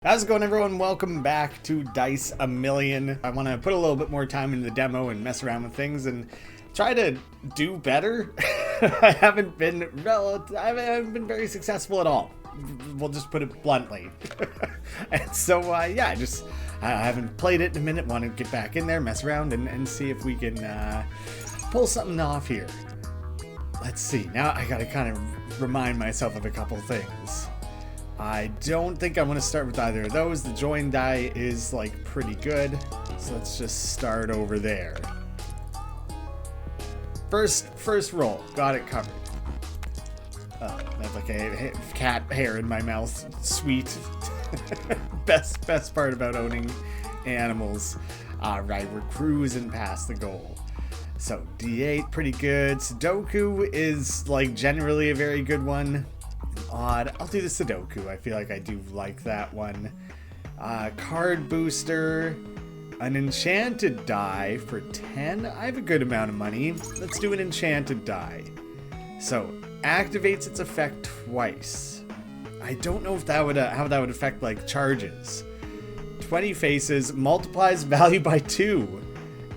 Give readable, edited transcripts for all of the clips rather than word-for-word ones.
How's it going, everyone? Welcome back to Dice a Million. I want to put a little bit more time into the demo and mess around with things and try to do better. I haven't been very successful at all. We'll just put it bluntly. And so, yeah, I haven't played it in a minute. Want to get back in there, mess around, and see if we can pull something off here. Let's see. Now I got to kind of remind myself of a couple things. I don't think I want to start with either of those. The join die is like pretty good, so let's just start over there. First roll, got it covered. I have like a cat hair in my mouth. Sweet. best part about owning animals. All right, we're cruising past the goal. So D8, pretty good. Sudoku is like generally a very good one. Odd. I'll do the Sudoku. I feel like I do like that one. Card booster. An enchanted die for 10. I have a good amount of money. Let's do an enchanted die. So, activates its effect twice. I don't know if that would how that would affect like charges. 20 faces, multiplies value by 2,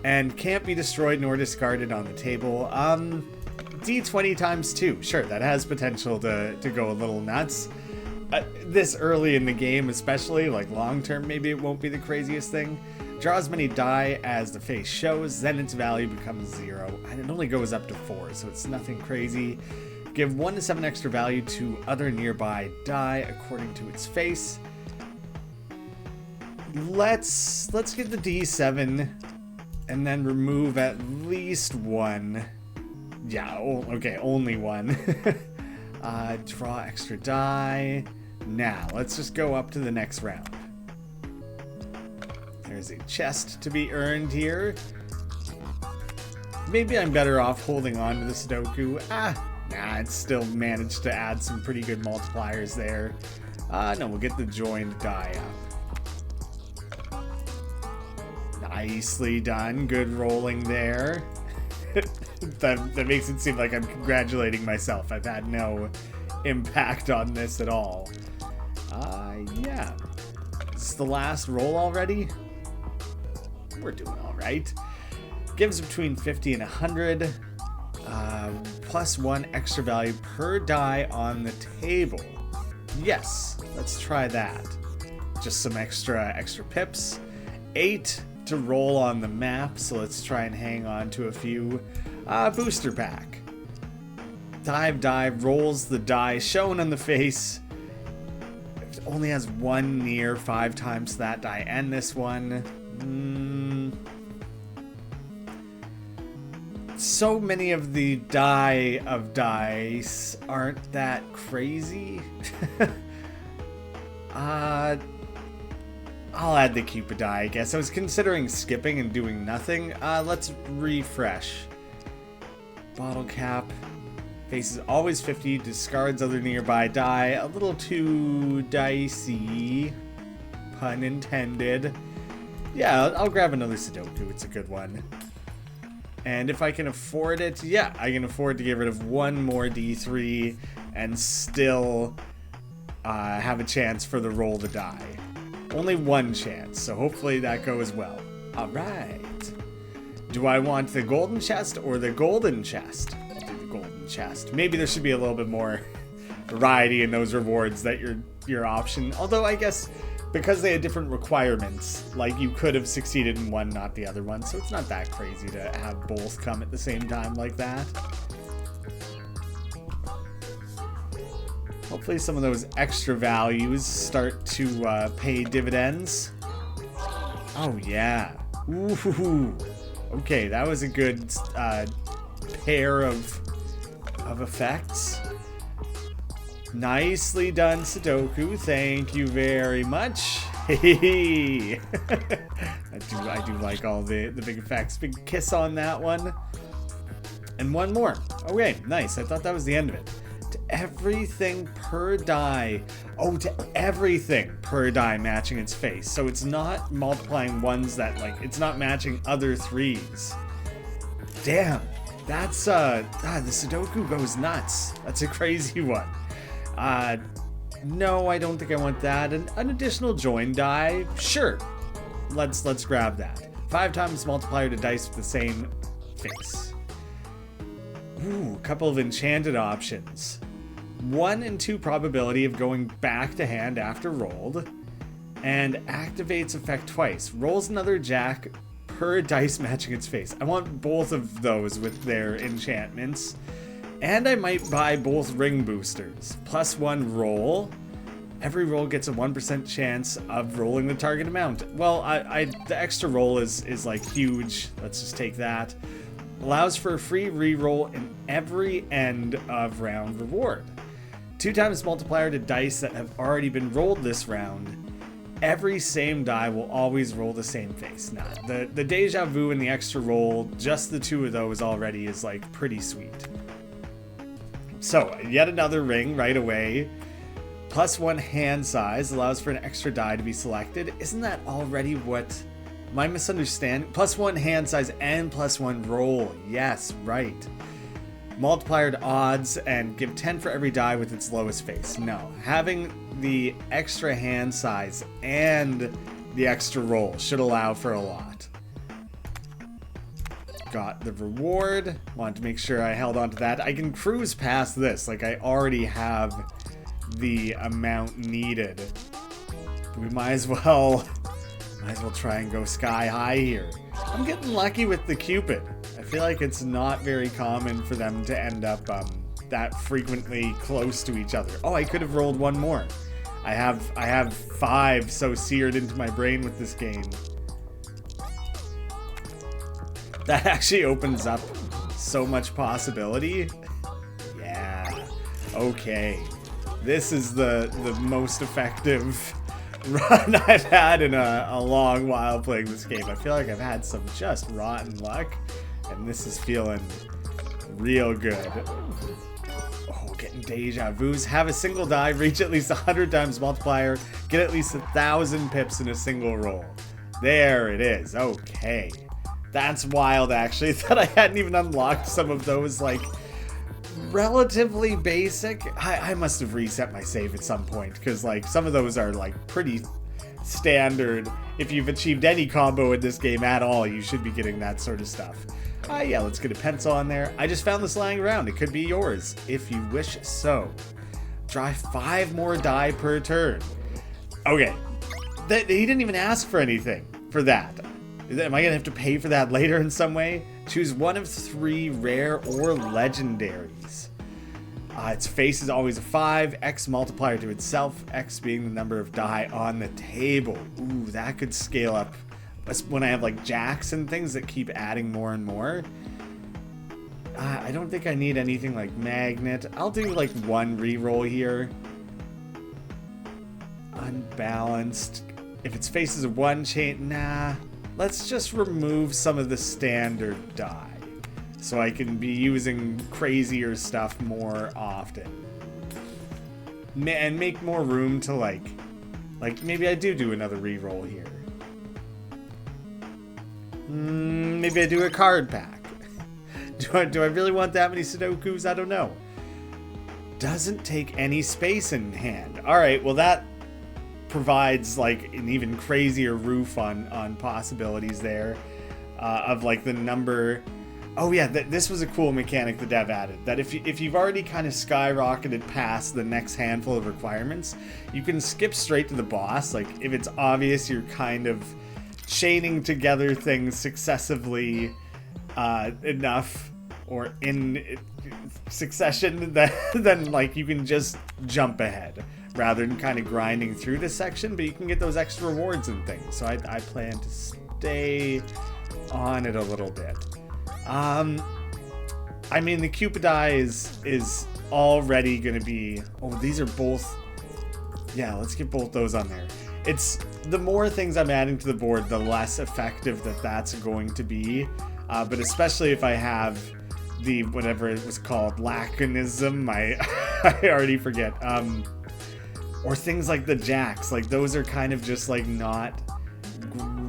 and can't be destroyed nor discarded on the table. D20 times 2. Sure, that has potential to go a little nuts. This early in the game, especially, like long term, maybe it won't be the craziest thing. Draw as many die as the face shows, then its value becomes 0. And it only goes up to 4, so it's nothing crazy. Give 1 to 7 extra value to other nearby die according to its face. Let's get the D7 and then remove at least 1. Yeah, okay, only 1. Draw extra die. Now, let's just go up to the next round. There's a chest to be earned here. Maybe I'm better off holding on to the Sudoku. Nah, it's still managed to add some pretty good multipliers there. No, we'll get the joined die up. Nicely done. Good rolling there. that makes it seem like I'm congratulating myself. I've had no impact on this at all. Yeah. This is the last roll already. We're doing all right. Gives between 50 and 100. Plus 1 extra value per die on the table. Yes, let's try that. Just some extra pips. 8 to roll on the map, so let's try and hang on to a few. Booster pack. Dive, rolls the die shown on the face. It only has 1 near 5 times that die, and this one. So many of the die of dice aren't that crazy. I'll add the Cupid die, I guess. I was considering skipping and doing nothing. Let's refresh. Bottle cap. Faces always 50, discards other nearby die. A little too dicey. Pun intended. Yeah, I'll grab another Sudoku. It's a good one. And if I can afford it, yeah, I can afford to get rid of 1 more D3 and still have a chance for the roll to die. Only 1 chance, so hopefully that goes well. Alright. Do I want the golden chest or the golden chest? I'll do the golden chest. Maybe there should be a little bit more variety in those rewards that your option. Although I guess because they had different requirements, like you could have succeeded in one, not the other one, so it's not that crazy to have both come at the same time like that. Hopefully some of those extra values start to pay dividends. Oh yeah. Ooh. Okay, that was a good pair of effects. Nicely done, Sudoku. Thank you very much. Hey. I do like all the big effects. Big kiss on that one. And 1 more. Okay, nice. I thought that was the end of it. To everything per die. Oh, to everything per die matching its face. So it's not multiplying ones that, like, it's not matching other 3s. Damn. That's, the Sudoku goes nuts. That's a crazy one. No, I don't think I want that. An additional join die? Sure. Let's grab that. 5 times multiplier to dice with the same face. Ooh, a couple of enchanted options. 1 in 2 probability of going back to hand after rolled. And activates effect twice. Rolls another jack per dice matching its face. I want both of those with their enchantments. And I might buy both ring boosters. +1 roll. Every roll gets a 1% chance of rolling the target amount. Well, the extra roll is like huge. Let's just take that. Allows for a free reroll in every end of round reward. 2 times multiplier to dice that have already been rolled this round. Every same die will always roll the same face. Nah, the deja vu and the extra roll, just the 2 of those already is like pretty sweet. So, yet another ring right away. +1 hand size allows for an extra die to be selected. Isn't that already what... Am I misunderstanding? +1 hand size and +1 roll. Yes, right. Multiplier to odds and give 10 for every die with its lowest face. No, having the extra hand size and the extra roll should allow for a lot. Got the reward. Want to make sure I held on to that. I can cruise past this. Like, I already have the amount needed. We might as well try and go sky high here. I'm getting lucky with the Cupid. I feel like it's not very common for them to end up that frequently close to each other. Oh, I could have rolled one more. I have 5 so seared into my brain with this game. That actually opens up so much possibility. Yeah. Okay. This is the most effective run I've had in a long while playing this game. I feel like I've had some just rotten luck, and this is feeling real good. Oh, getting deja vus. Have a single die, reach at least 100 times multiplier, get at least 1,000 pips in a single roll. There it is. Okay. That's wild, actually. I thought I hadn't even unlocked some of those, like, relatively basic. I must have reset my save at some point, because like some of those are like pretty standard. If you've achieved any combo in this game at all, you should be getting that sort of stuff. Yeah, let's get a pencil on there. I just found this lying around. It could be yours if you wish so. Try 5 more die per turn. Okay, he didn't even ask for anything for that. Am I gonna have to pay for that later in some way? Choose one of 3 rare or legendaries. Its face is always a 5, X multiplier to itself, X being the number of die on the table. Ooh, that could scale up when I have like jacks and things that keep adding more and more. I don't think I need anything like magnet. I'll do like 1 reroll here. Unbalanced. If its face is a 1 chain, nah. Let's just remove some of the standard die so I can be using crazier stuff more often. And make more room to like maybe I do another reroll here. Maybe I do a card pack. Do I really want that many Sudokus? I don't know. Doesn't take any space in hand. All right, well that provides like an even crazier roof on possibilities there of like the number. Oh yeah, this was a cool mechanic the dev added, that if you've already kind of skyrocketed past the next handful of requirements, you can skip straight to the boss. Like if it's obvious you're kind of chaining together things successively enough or in succession, then like you can just jump ahead rather than kind of grinding through this section, but you can get those extra rewards and things. So I plan to stay on it a little bit. I mean, the Cupid die is already going to be... Oh, these are both... Yeah, let's get both those on there. It's the more things I'm adding to the board, the less effective that's going to be. But especially if I have the, whatever it was called, laconism, I already forget. Or things like the jacks, like those are kind of just like not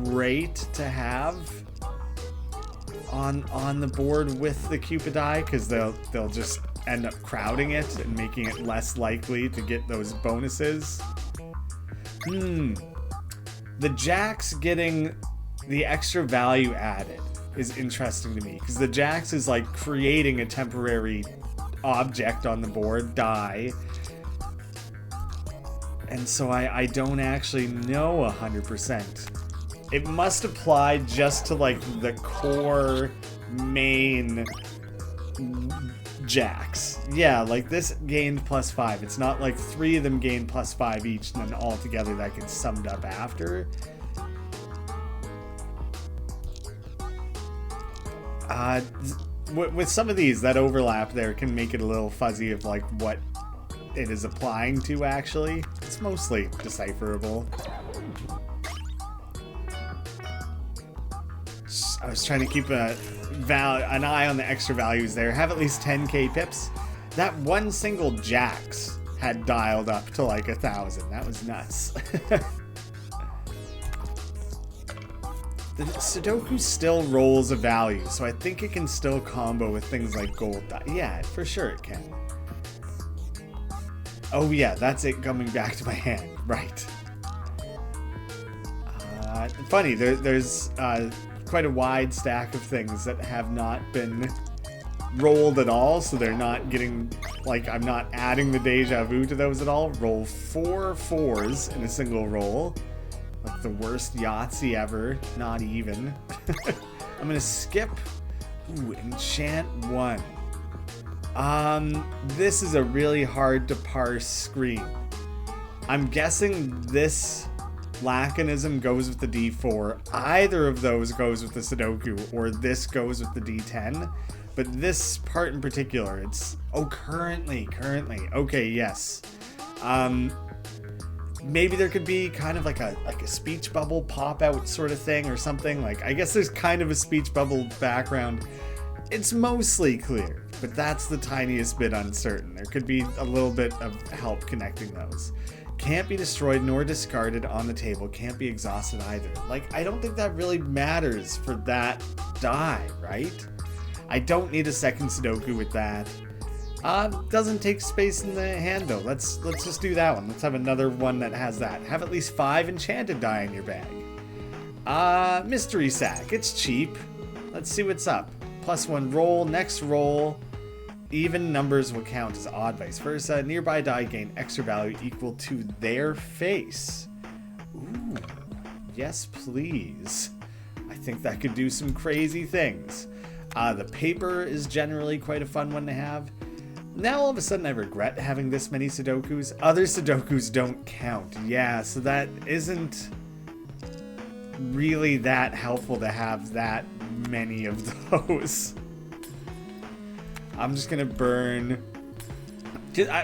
great to have on the board with the Cupid die, because they'll just end up crowding it and making it less likely to get those bonuses. The jacks getting the extra value added is interesting to me, because the jacks is like creating a temporary object on the board, die. And so I don't actually know 100%. It must apply just to like the core main jacks. Yeah, like this gained +5. It's not like 3 of them gained +5 each, and then all together that gets summed up after. With some of these, that overlap there can make it a little fuzzy of like what it is applying to actually. It's mostly decipherable. I was trying to keep an eye on the extra values there. Have at least 10k pips. That one single jacks had dialed up to like 1,000. That was nuts. The Sudoku still rolls a value, so I think it can still combo with things like gold. Yeah, for sure it can. Oh yeah, that's it coming back to my hand. Right. Funny, there's quite a wide stack of things that have not been rolled at all, so they're not getting, like, I'm not adding the deja vu to those at all. Roll 4 4s in a single roll. Like the worst Yahtzee ever. Not even. I'm gonna skip. Ooh, enchant 1. This is a really hard to parse screen. I'm guessing this Laconism goes with the D4. Either of those goes with the Sudoku, or this goes with the D10. But this part in particular, it's... Oh, currently. Okay, yes. Maybe there could be kind of like a speech bubble pop out sort of thing or something. Like, I guess there's kind of a speech bubble background. It's mostly clear, but that's the tiniest bit uncertain. There could be a little bit of help connecting those. Can't be destroyed nor discarded on the table. Can't be exhausted either. Like, I don't think that really matters for that die, right? I don't need a second Sudoku with that. Doesn't take space in the hand though. Let's just do that one. Let's have another one that has that. Have at least 5 enchanted die in your bag. Mystery sack. It's cheap. Let's see what's up. +1 roll. Next roll. Even numbers will count as odd, vice versa. Nearby die gain extra value equal to their face. Ooh. Yes, please. I think that could do some crazy things. The paper is generally quite a fun one to have. Now all of a sudden I regret having this many Sudokus. Other Sudokus don't count. Yeah, so that isn't really that helpful to have that many of those. I'm just gonna burn...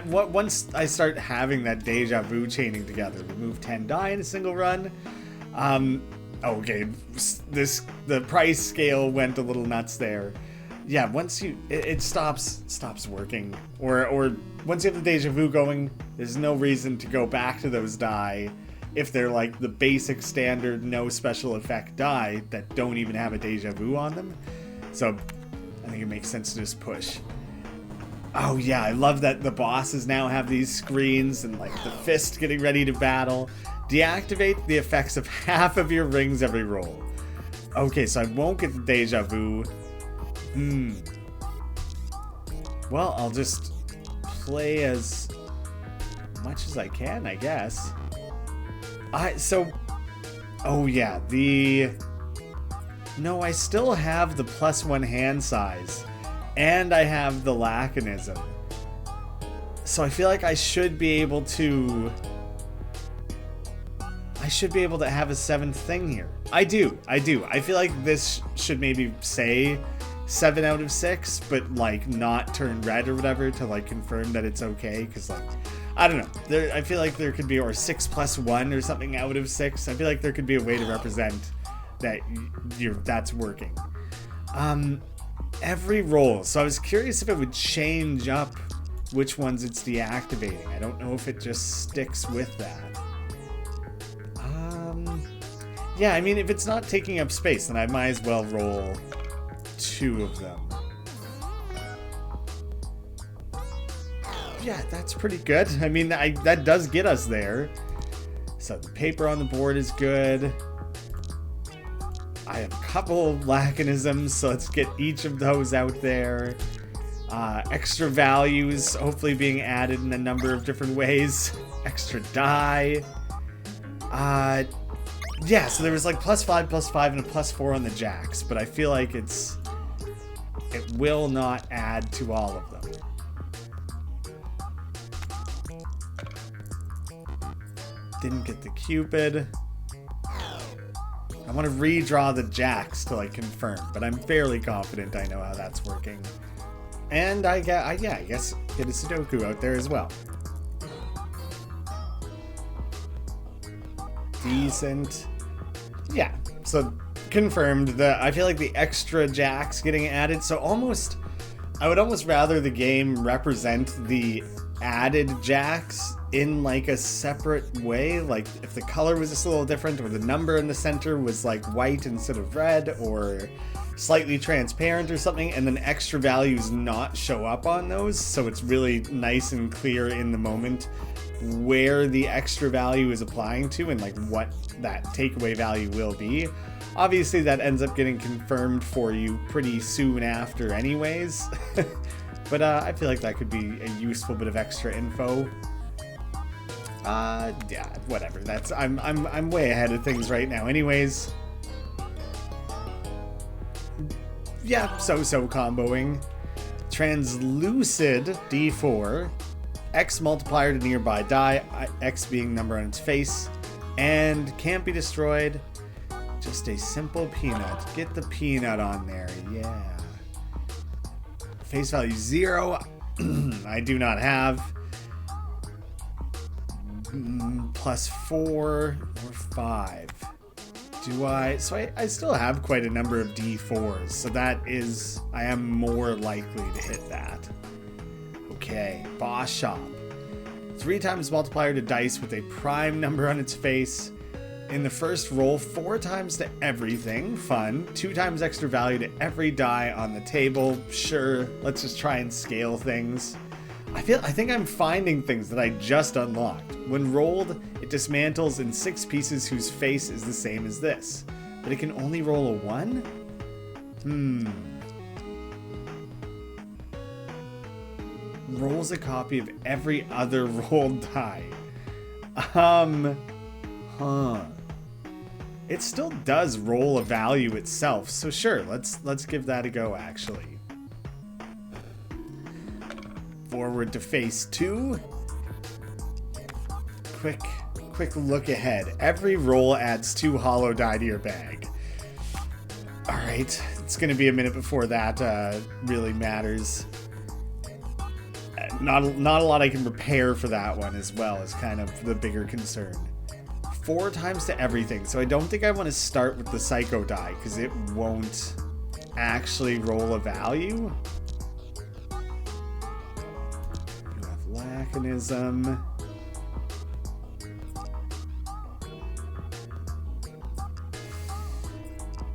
Once I start having that deja vu chaining together, remove 10 die in a single run. Okay, the price scale went a little nuts there. Yeah, once it stops working, or once you have the deja vu going, there's no reason to go back to those die if they're like the basic standard no special effect die that don't even have a deja vu on them. So I think it makes sense to just push. Oh yeah, I love that the bosses now have these screens and like the fist getting ready to battle. Deactivate the effects of half of your rings every roll. Okay, so I won't get the deja vu. Well, I'll just play as much as I can, I guess. Oh yeah, no, I still have the +1 hand size, and I have the Laconism. So I feel like I should be able to have a 7th thing here. I do. I feel like this should maybe say 7 out of 6, but like not turn red or whatever to like confirm that it's okay, because like I don't know, I feel like there could be, or 6 + 1 or something out of 6. I feel like there could be a way to represent that that's working. Every roll, so I was curious if it would change up which ones it's deactivating. I don't know if it just sticks with that. Yeah, I mean, if it's not taking up space, then I might as well roll 2 of them. yeah, that's pretty good. I mean, that does get us there. So the paper on the board is good. I have a couple laconisms, so let's get each of those out there. Extra values hopefully being added in a number of different ways. Extra die. Yeah, so there was like +5, and a +4 on the jacks, but I feel like it will not add to all of them. Didn't get the Cupid. I want to redraw the jacks to like confirm, but I'm fairly confident I know how that's working. And I guess get a Sudoku out there as well. Decent. Yeah, so confirmed that I feel like the extra jacks getting added. So I would almost rather the game represent the added jacks in like a separate way. Like if the color was just a little different, or the number in the center was like white instead of red, or slightly transparent or something, and then extra values not show up on those, so it's really nice and clear in the moment where the extra value is applying to and like what that takeaway value will be. Obviously that ends up getting confirmed for you pretty soon after anyways. But I feel like that could be a useful bit of extra info. Yeah, whatever. That's I'm way ahead of things right now anyways. Yeah, so comboing. Translucid D4. X multiplier to nearby die, X being number on its face, and can't be destroyed. Just a simple peanut. Get the peanut on there, yeah. Face value 0, I do not have. +4 or 5. Do I? So I still have quite a number of D4s, so that is, I am more likely to hit that. Okay, boss shop. 3 times multiplier to dice with a prime number on its face. In the first roll, 4 times to everything. Fun. 2 times extra value to every die on the table. Sure, let's just try and scale things. I think I'm finding things that I just unlocked. When rolled, it dismantles in 6 pieces whose face is the same as this. But it can only roll a 1? Rolls a copy of every other rolled die. It still does roll a value itself, so sure, let's give that a go actually. Forward to phase 2. Quick look ahead. Every roll adds 2 hollow die to your bag. Alright, it's gonna be a minute before that really matters. Not a lot I can prepare for that one as well is kind of the bigger concern. 4 times to everything, so I don't think I want to start with the Psycho die because it won't actually roll a value. You have Laconism.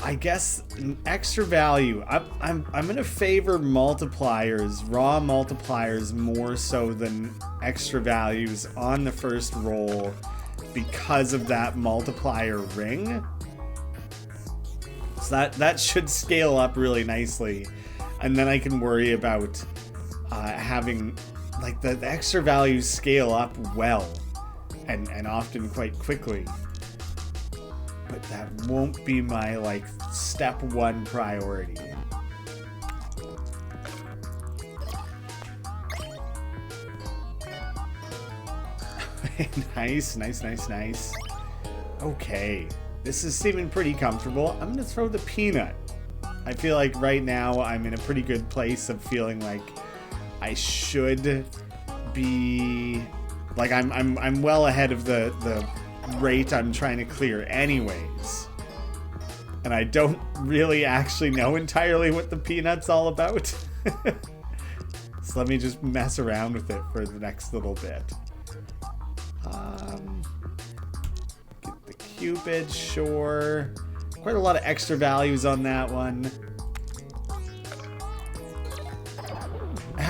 I guess an extra value. I'm gonna favor multipliers, raw multipliers, more so than extra values on the first roll because of that multiplier ring. So that should scale up really nicely, and then I can worry about having like the extra values scale up well and often quite quickly. But that won't be my like step 1 priority. Nice. Okay, this is seeming pretty comfortable. I'm gonna throw the peanut. I feel like right now I'm in a pretty good place of feeling like I should be like I'm well ahead of the rate I'm trying to clear anyways. And I don't really actually know entirely what the peanut's all about. So let me just mess around with it for the next little bit. Get the Cupid, sure. Quite a lot of extra values on that one.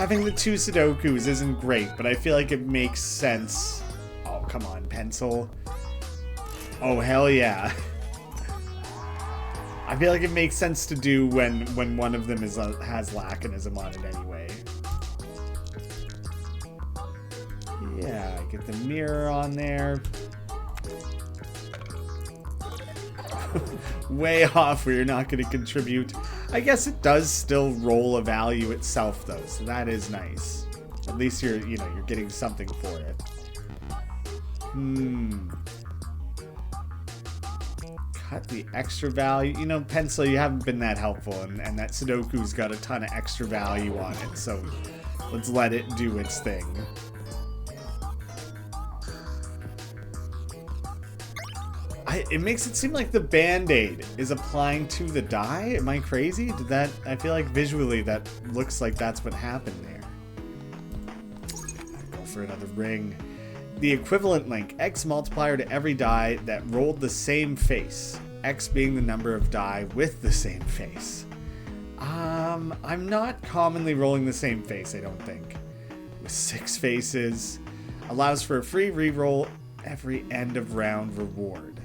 Having the 2 Sudokus isn't great, but I feel like it makes sense. Oh, come on, pencil. Oh, hell yeah. I feel like it makes sense to do when one of them has laconism on it anyway. Yeah, get the mirror on there. Way off where you're not going to contribute. I guess it does still roll a value itself though, so that is nice. At least you're getting something for it. Cut the extra value. You know, pencil, you haven't been that helpful, and that Sudoku's got a ton of extra value on it, so let's let it do its thing. It makes it seem like the Band-Aid is applying to the die. Am I crazy? I feel like visually that looks like that's what happened there. Go for another ring. The equivalent link, X multiplier to every die that rolled the same face. X being the number of die with the same face. I'm not commonly rolling the same face, I don't think. With 6 faces. Allows for a free reroll every end of round reward.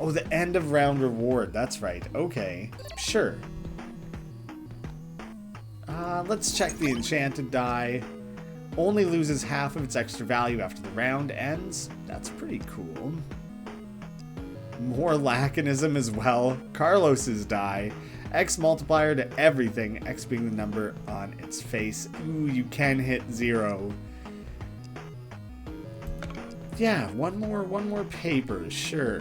Oh, the end of round reward. That's right. Okay. Sure. Let's check the enchanted die. Only loses half of its extra value after the round ends. That's pretty cool. More laconism as well. Carlos's die. X multiplier to everything. X being the number on its face. Ooh, you can hit 0. Yeah, one more paper. Sure.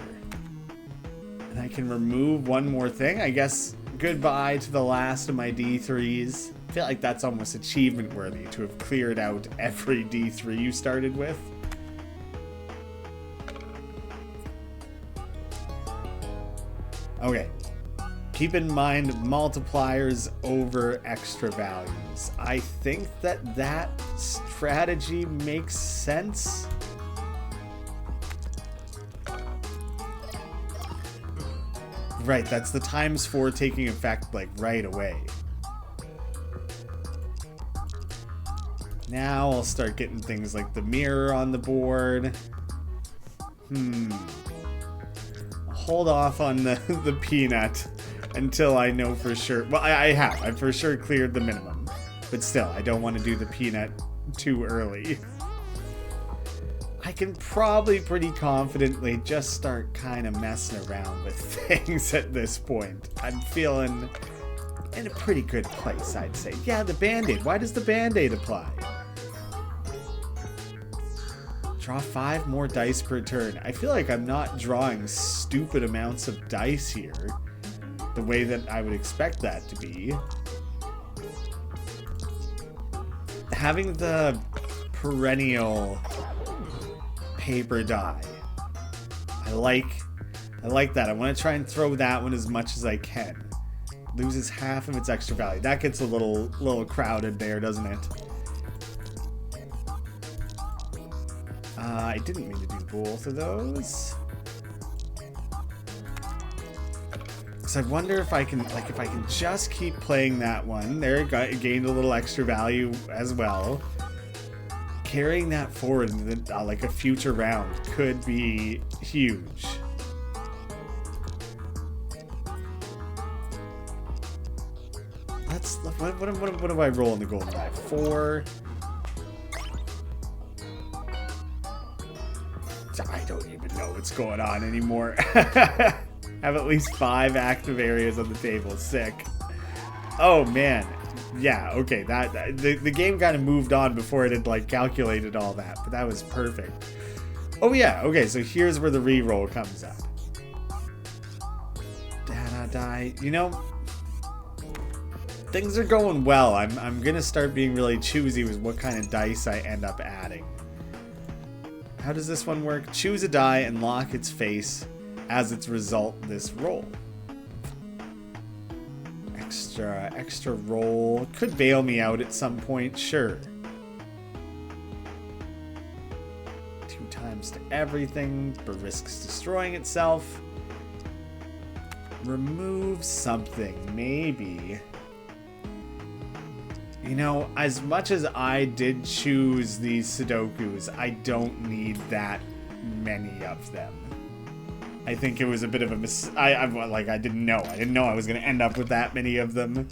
And I can remove one more thing. I guess goodbye to the last of my D3s. I feel like that's almost achievement worthy to have cleared out every D3 you started with. Okay. Keep in mind multipliers over extra values. I think that strategy makes sense. Right, that's the ×4 taking effect like right away. Now I'll start getting things like the mirror on the board. I'll hold off on the peanut until I know for sure. Well, I've for sure cleared the minimum. But still, I don't want to do the peanut too early. I can probably pretty confidently just start kind of messing around with things at this point. I'm feeling in a pretty good place, I'd say. Yeah, the Band-Aid. Why does the Band-Aid apply? Draw 5 more dice per turn. I feel like I'm not drawing stupid amounts of dice here, the way that I would expect that to be. Having the perennial paper die. I like that. I want to try and throw that one as much as I can. Loses half of its extra value. That gets a little crowded there, doesn't it? I didn't mean to do both of those. So I wonder if I can just keep playing that one. There, it gained a little extra value as well. Carrying that forward into like a future round could be huge. What do I roll in the golden die? 4. I don't even know what's going on anymore. Have at least 5 active areas on the table. Sick. Oh man. Yeah, okay. The game kind of moved on before it had like calculated all that, but that was perfect. Oh yeah, okay, so here's where the reroll comes up. Data die. You know, things are going well. I'm gonna start being really choosy with what kind of dice I end up adding. How does this one work? Choose a die and lock its face as its result this roll. Extra roll. Could bail me out at some point, sure. 2 times to everything, but risks destroying itself. Remove something, maybe. You know, as much as I did choose these Sudokus, I don't need that many of them. I think it was a bit of a I didn't know. I didn't know I was going to end up with that many of them.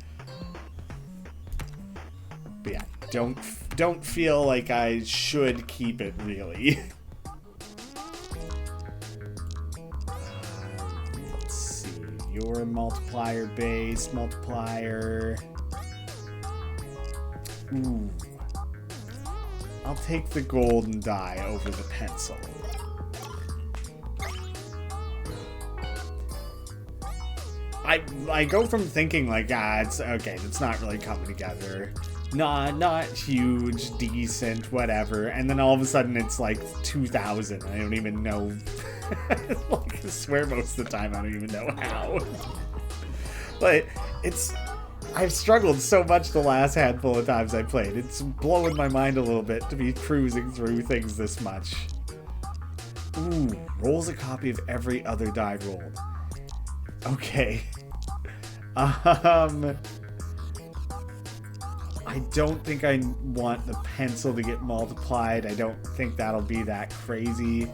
But yeah, don't feel like I should keep it, really. Let's see. Your multiplier base, multiplier. Ooh. I'll take the golden die over the pencil. I go from thinking like, it's okay, it's not really coming together. Not huge, decent, whatever. And then all of a sudden it's like 2,000. I don't even know. Like, I swear most of the time I don't even know how. But I've struggled so much the last handful of times I played. It's blowing my mind a little bit to be cruising through things this much. Ooh, rolls a copy of every other die rolled. Okay. I don't think I want the pencil to get multiplied. I don't think that'll be that crazy.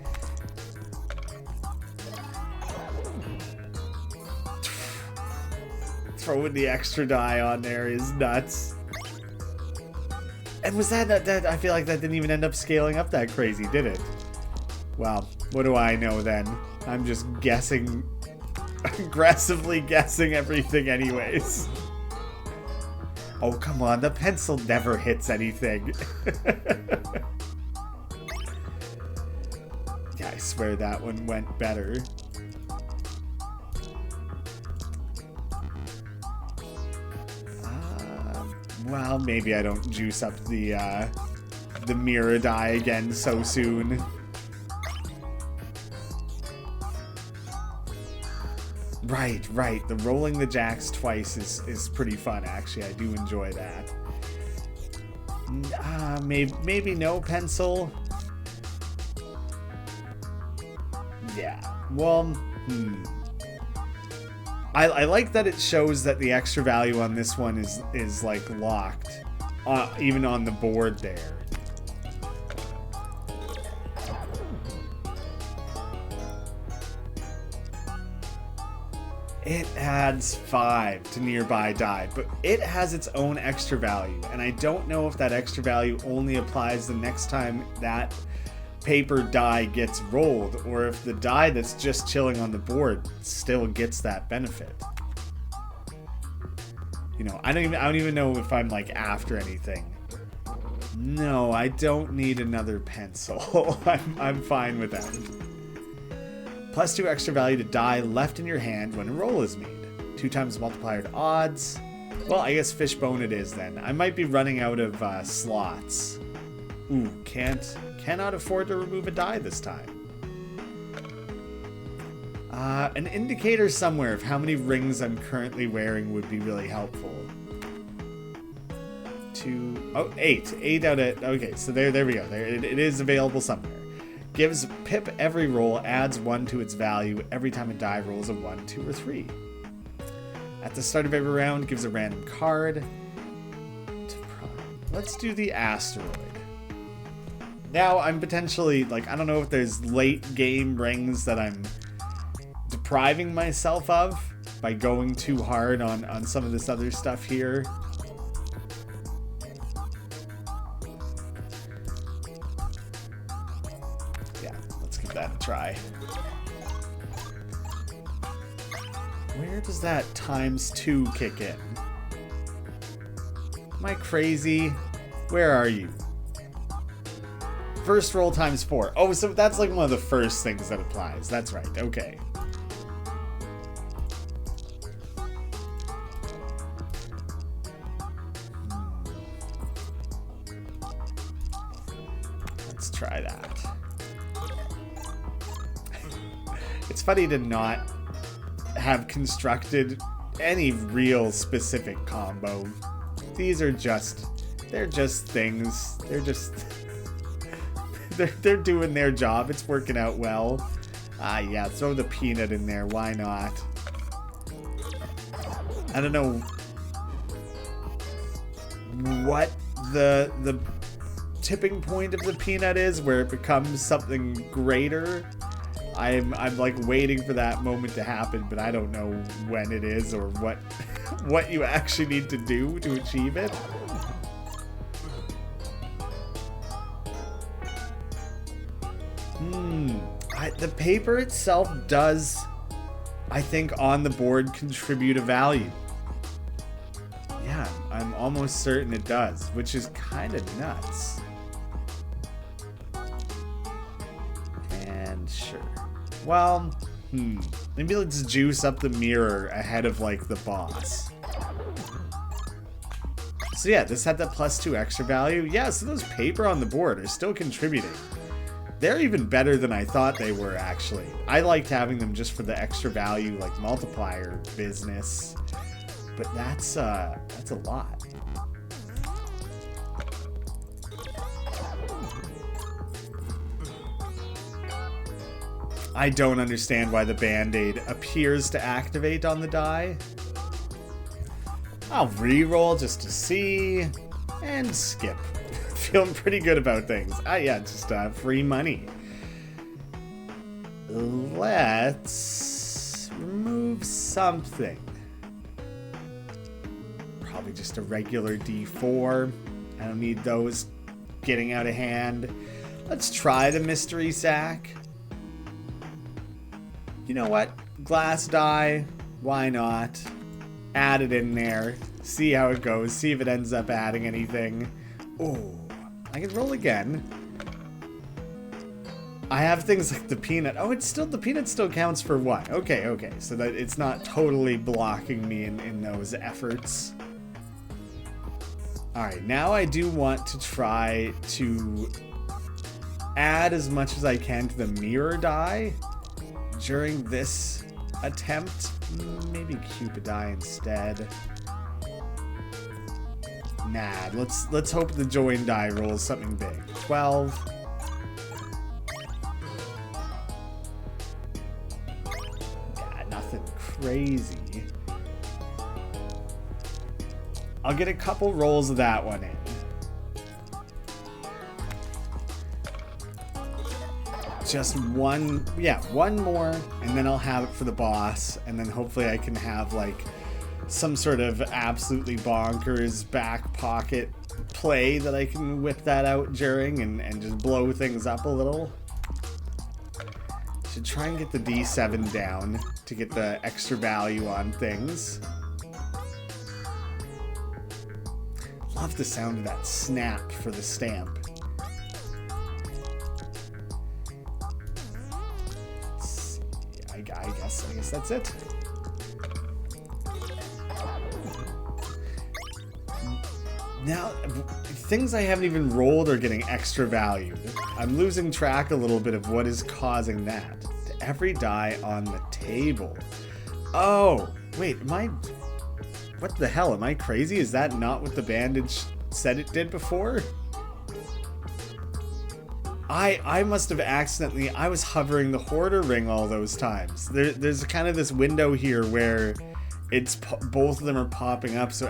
Throwing the extra die on there is nuts. And was that I feel like that didn't even end up scaling up that crazy, did it? Well, what do I know then? I'm just guessing, aggressively guessing everything anyways. Oh, come on, the pencil never hits anything. Yeah, I swear that one went better. Well, maybe I don't juice up the mirror die again so soon. Right. The rolling the jacks twice is pretty fun, actually. I do enjoy that. Maybe no pencil. Yeah. Well, I like that it shows that the extra value on this one is like locked, even on the board there. It adds 5 to nearby die, but it has its own extra value, and I don't know if that extra value only applies the next time that paper die gets rolled, or if the die that's just chilling on the board still gets that benefit. You know, I don't even know if I'm like after anything. No, I don't need another pencil. I'm fine with that. +2 extra value to die left in your hand when a roll is made. 2 times multiplier to odds. Well, I guess fishbone it is then. I might be running out of slots. Ooh, cannot afford to remove a die this time. An indicator somewhere of how many rings I'm currently wearing would be really helpful. 8. 8 out of... Okay, so there we go. It is available somewhere. Gives Pip every roll, adds 1 to its value every time a die rolls a 1, 2, or 3. At the start of every round, gives a random card. Let's do the asteroid. Now I'm potentially, like, I don't know if there's late game rings that I'm depriving myself of by going too hard on some of this other stuff here. Yeah, let's give that a try. Where does that ×2 kick in? Am I crazy? Where are you? First roll ×4. Oh, so that's like one of the first things that applies. That's right. Okay. Let's try that. It's funny to not have constructed any real specific combo. These are just, they're just things. They're just, they're doing their job. It's working out well. Yeah, throw the peanut in there. Why not? I don't know what the tipping point of the peanut is, where it becomes something greater. I'm like waiting for that moment to happen, but I don't know when it is or what you actually need to do to achieve it. The paper itself does, I think, on the board contribute a value. Yeah, I'm almost certain it does, which is kind of nuts. And sure. Well, maybe let's juice up the mirror ahead of, like, the boss. So yeah, this had that +2 extra value. Yeah, so those paper on the board are still contributing. They're even better than I thought they were, actually. I liked having them just for the extra value, like, multiplier business. But that's a lot. I don't understand why the Band-Aid appears to activate on the die. I'll re-roll just to see, and skip. Feeling pretty good about things. Yeah, just free money. Let's remove something. Probably just a regular D4. I don't need those getting out of hand. Let's try the mystery sack. You know what? Glass die. Why not? Add it in there. See how it goes. See if it ends up adding anything. Oh, I can roll again. I have things like the peanut. Oh, the peanut still counts for one. Okay. So that it's not totally blocking me in those efforts. Alright, now I do want to try to add as much as I can to the mirror die during this attempt. Maybe Cupid die instead. Nah, let's hope the join die rolls something big. 12. Yeah, nothing crazy. I'll get a couple rolls of that one in. Just one more, and then I'll have it for the boss, and then hopefully I can have like some sort of absolutely bonkers back pocket play that I can whip that out during and just blow things up a little. Should try and get the D7 down to get the extra value on things. Love the sound of that snap for the stamp. Let's see. I guess that's it. Now, things I haven't even rolled are getting extra value. I'm losing track a little bit of what is causing that. To every die on the table. Oh, wait, what the hell? Am I crazy? Is that not what the bandage said it did before? I must have accidentally... I was hovering the hoarder ring all those times. There's kind of this window here where it's both of them are popping up. So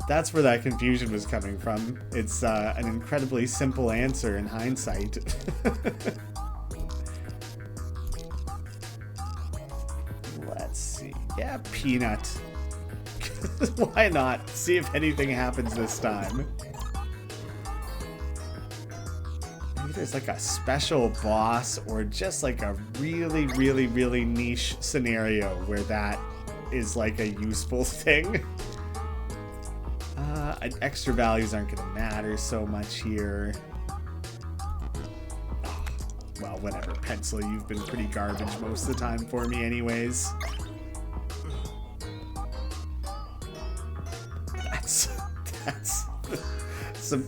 that's where that confusion was coming from. It's an incredibly simple answer in hindsight. Let's see. Yeah, peanut. Why not? See if anything happens this time. Maybe there's like a special boss or just like a really, really, really niche scenario where that is like a useful thing. Extra values aren't going to matter so much here. Oh, well, whatever. Pencil, you've been pretty garbage most of the time for me anyways. That's some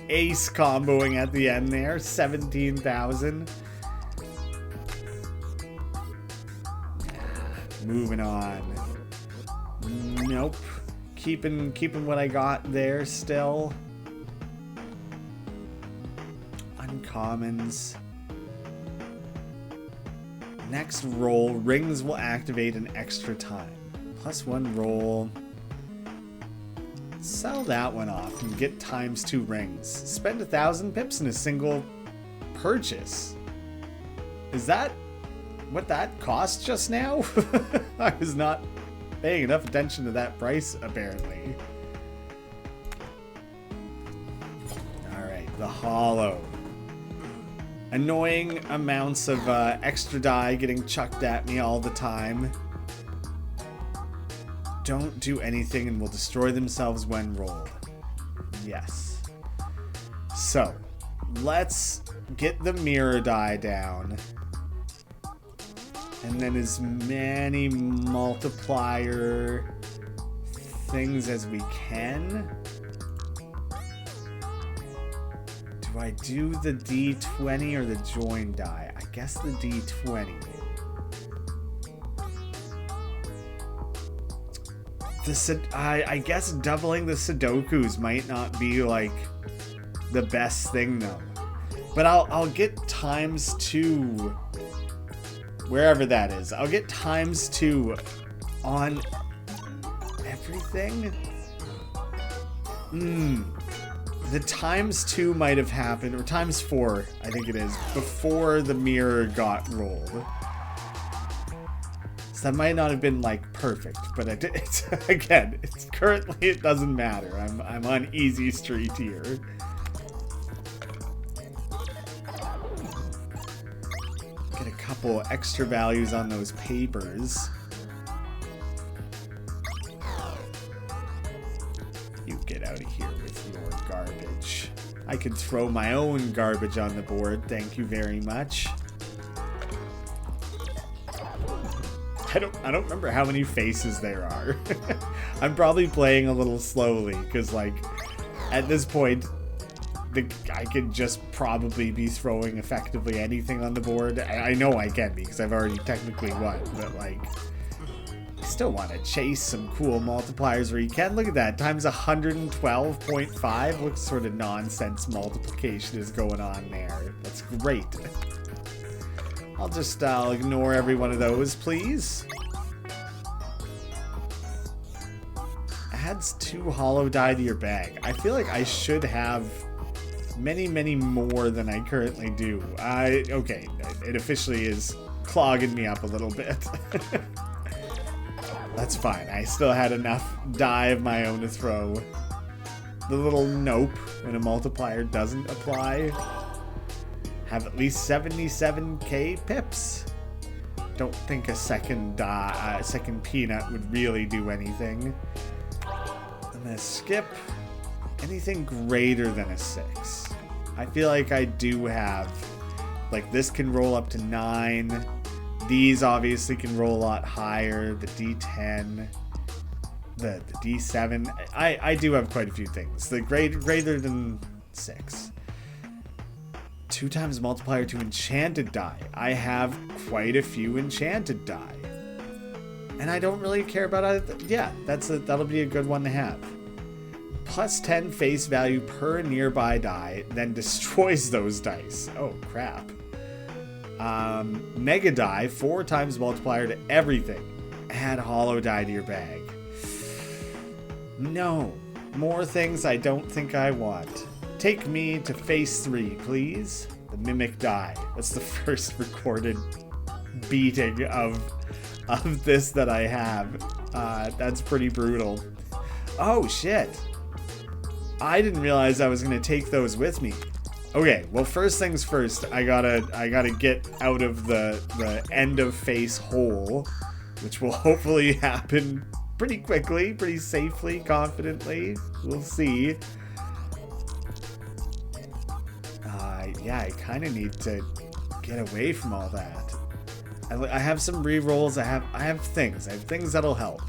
ace comboing at the end there. 17,000. Moving on. Nope. Keeping what I got there still. Uncommons. Next roll, rings will activate an extra time. +1 roll. Sell that one off and get ×2 rings. Spend 1,000 pips in a single purchase. Is that what that cost just now? I was not paying enough attention to that price, apparently. Alright, the hollow. Annoying amounts of extra die getting chucked at me all the time. Don't do anything and will destroy themselves when rolled. Yes. So, let's get the mirror die down. And then as many multiplier things as we can. Do I do the D20 or the join die? I guess the D20. I guess doubling the Sudokus might not be like the best thing though. But I'll get ×2 wherever that is. I'll get ×2 on everything. The ×2 might have happened, or ×4, I think it is, before the mirror got rolled. So that might not have been like perfect, but it's again, it's currently it doesn't matter. I'm on easy street here. Get a couple extra values on those papers. You get out of here with your garbage. I could throw my own garbage on the board. Thank you very much. I don't remember how many faces there are. I'm probably playing a little slowly because, like, at this point, I could just probably be throwing effectively anything on the board. I know I can be because I've already technically won, but like, I still want to chase some cool multipliers where you can. Look at that, times 112.5. What sort of nonsense multiplication is going on there? That's great. I'll ignore every one of those, please. Adds 2 hollow die to your bag. I feel like I should have many, many more than I currently do. Okay, it officially is clogging me up a little bit. That's fine. I still had enough die of my own to throw. The little nope when a multiplier doesn't apply. Have at least 77k pips. Don't think a second peanut would really do anything. I'm gonna skip anything greater than a 6. I feel like I do have, like, this can roll up to 9. These obviously can roll a lot higher. The D10, the D7. I do have quite a few things. The greater than 6. 2 times multiplier to enchanted die. I have quite a few enchanted die. And I don't really care about it. Yeah, that'll be a good one to have. Plus 10 face value per nearby die, then destroys those dice. Oh, crap. Mega die, 4 times multiplier to everything. Add hollow die to your bag. No. More things I don't think I want. Take me to phase 3, please. The mimic die. That's the first recorded beating of this that I have. That's pretty brutal. Oh shit! I didn't realize I was gonna take those with me. Okay, well, first things first. I gotta get out of the end of face hole, which will hopefully happen pretty quickly, pretty safely, confidently. We'll see. Yeah, I kind of need to get away from all that. I have some rerolls. I have things. I have things that'll help.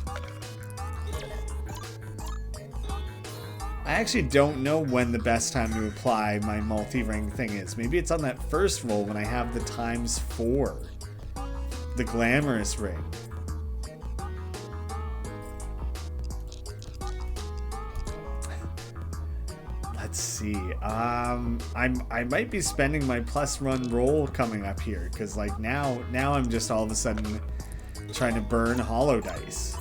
I actually don't know when the best time to apply my multi-ring thing is. Maybe it's on that first roll when I have the ×4. The glamorous ring. Let's see. I might be spending my +1 roll coming up here because, like, now I'm just all of a sudden trying to burn hollow dice.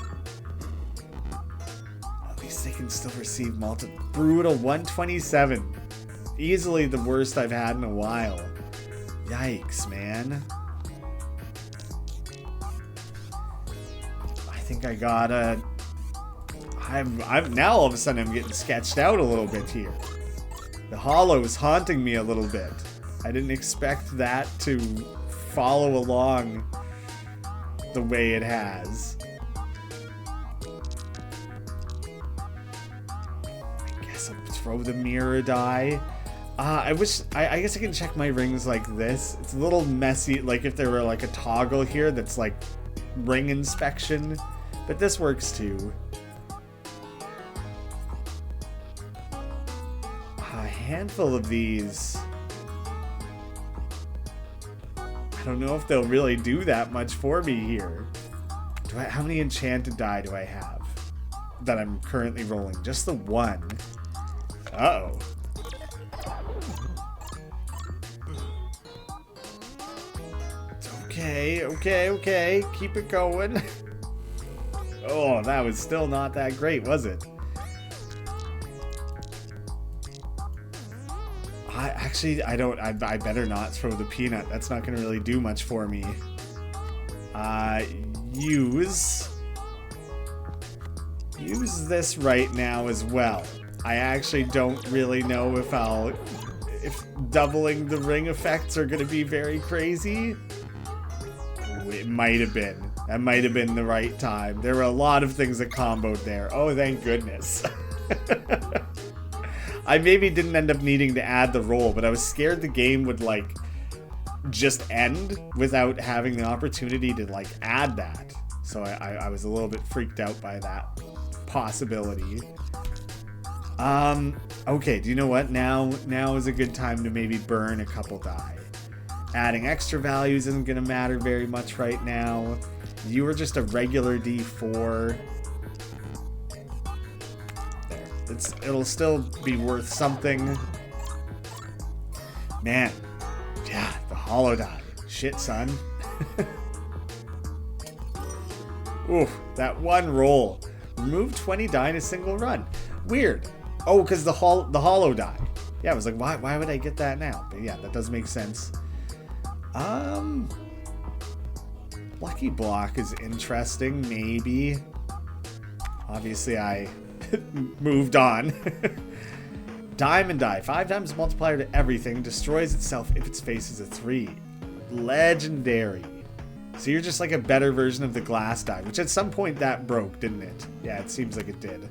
least they can still receive multiple. Brutal 127. Easily the worst I've had in a while. Yikes, man. I think I gotta... I'm now all of a sudden I'm getting sketched out a little bit here. The hollow is haunting me a little bit. I didn't expect that to follow along the way it has. I guess I'll throw the mirror die. I guess I can check my rings like this. It's a little messy, like if there were like a toggle here that's like ring inspection, but this works too. A handful of these. I don't know if they'll really do that much for me here. How many enchanted die do I have that I'm currently rolling? Just the one. Uh-oh. Okay. Keep it going. Oh, that was still not that great, was it? I better not throw the peanut. That's not going to really do much for me. Use this right now as well. I actually don't really know if doubling the ring effects are going to be very crazy. It might have been. That might have been the right time. There were a lot of things that comboed there. Oh, thank goodness. I maybe didn't end up needing to add the roll, but I was scared the game would like just end without having the opportunity to like add that. So I was a little bit freaked out by that possibility. Okay, do you know what? Now is a good time to maybe burn a couple die. Adding extra values isn't going to matter very much right now. You were just a regular D4. There. It'll still be worth something. Man. Yeah, the hollow die. Shit, son. Oof, that one roll. Remove 20 die in a single run. Weird. Oh, because the hollow die. Yeah, I was like, why would I get that now? But yeah, that does make sense. Lucky block is interesting, maybe. Obviously, I moved on. Diamond die. 5 times multiplier to everything. Destroys itself if its face is a 3. Legendary. So you're just like a better version of the glass die, which at some point that broke, didn't it? Yeah, it seems like it did.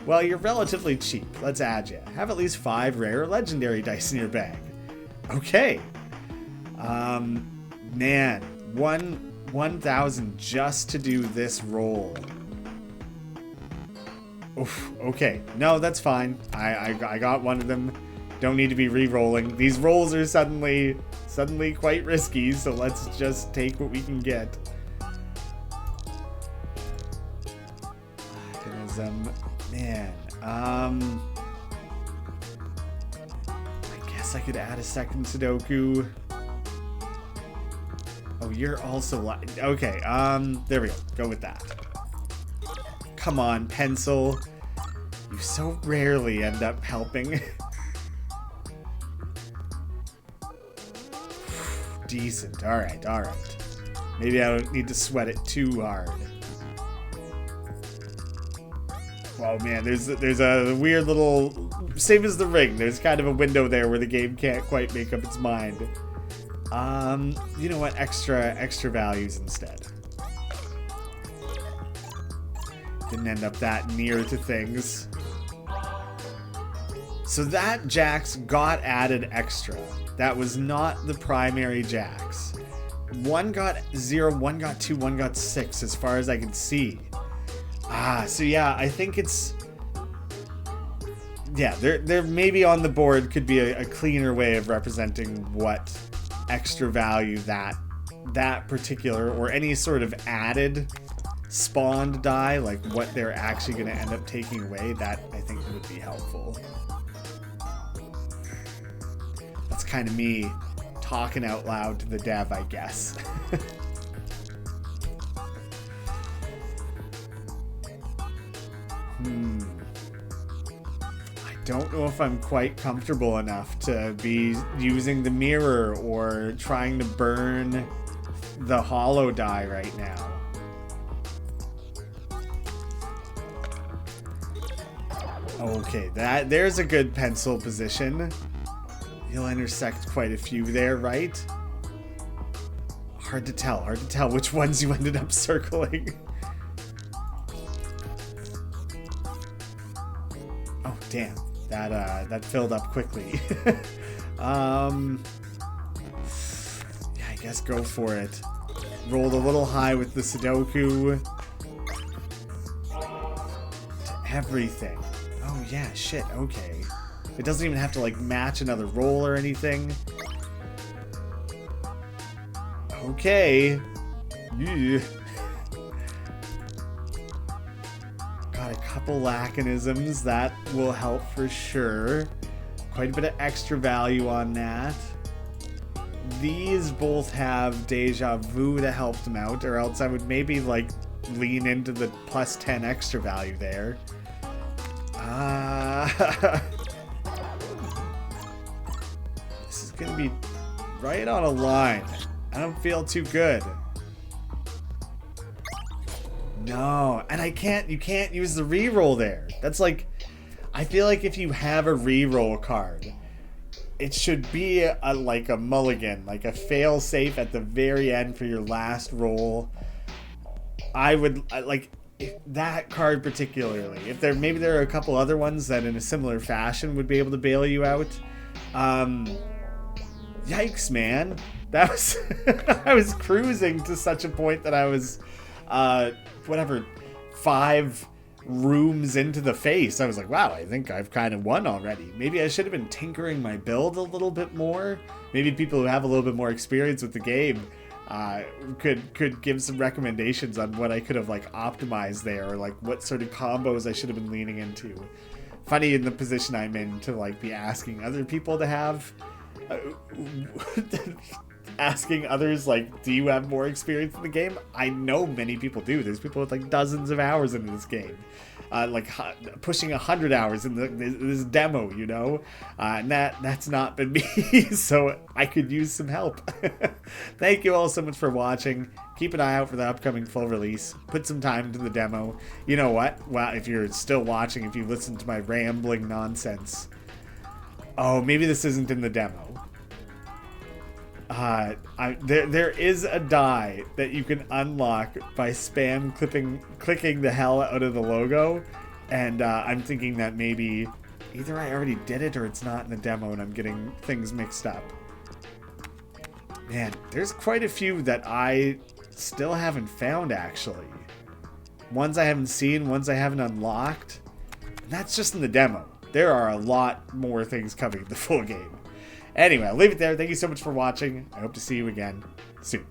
Well, you're relatively cheap. Let's add you. Have at least 5 rare legendary dice in your bag. Okay. Man, 1,000 just to do this roll. Oof, okay. No, that's fine. I got one of them. Don't need to be re-rolling. These rolls are suddenly quite risky, so let's just take what we can get. Man, I guess I could add a second Sudoku. Oh, you're also okay. There we go. Go with that. Come on, pencil. You so rarely end up helping. Decent. All right. Maybe I don't need to sweat it too hard. Oh man, there's a weird little, same as the ring. There's kind of a window there where the game can't quite make up its mind. You know what? Extra values instead. Didn't end up that near to things. So that Jax got added extra. That was not the primary Jax. One got 0, one got 2, one got 6 as far as I can see. So yeah, I think it's... Yeah, there maybe on the board could be a cleaner way of representing what extra value that particular, or any sort of added spawned die, like what they're actually going to end up taking away. That I think would be helpful. That's kind of me talking out loud to the dev, I guess. don't know if I'm quite comfortable enough to be using the mirror or trying to burn the hollow die right now. Okay, there's a good pencil position. You'll intersect quite a few there, right? Hard to tell which ones you ended up circling. Oh, damn. That filled up quickly. Yeah, I guess go for it. Rolled a little high with the Sudoku. Everything. Oh, yeah, shit, okay. It doesn't even have to, like, match another roll or anything. Okay. Yeah. Got a couple laconisms. That will help for sure. Quite a bit of extra value on that. These both have Deja Vu to help them out, or else I would maybe, like, lean into the plus 10 extra value there. This is gonna be right on a line. I don't feel too good. No, and you can't use the reroll there. That's like, I feel like if you have a reroll card, it should be like a mulligan, like a fail safe at the very end for your last roll. I would like that card particularly. If maybe there are a couple other ones that in a similar fashion would be able to bail you out. Yikes, man. That was I was cruising to such a point that I was whatever 5 rooms into the face. I was like, wow, I think I've kind of won already. Maybe I should have been tinkering my build a little bit more. Maybe people who have a little bit more experience with the game could give some recommendations on what I could have like optimized there, or like what sort of combos I should have been leaning into. Funny in the position I'm in to like be asking other people to have asking others like, do you have more experience in the game? I know many people do. There's people with like dozens of hours into this game, like pushing 100 hours in this demo, you know, and that's not been me. So I could use some help. Thank you all so much for watching. Keep an eye out for the upcoming full release. Put some time into the demo. You know what? Well, if you're still watching, if you listen to my rambling nonsense, oh, maybe this isn't in the demo. There is a die that you can unlock by spam clicking the hell out of the logo, and I'm thinking that maybe either I already did it or it's not in the demo and I'm getting things mixed up. Man, there's quite a few that I still haven't found, actually. Ones I haven't seen, ones I haven't unlocked. And that's just in the demo. There are a lot more things coming in the full game. Anyway, I'll leave it there. Thank you so much for watching. I hope to see you again soon.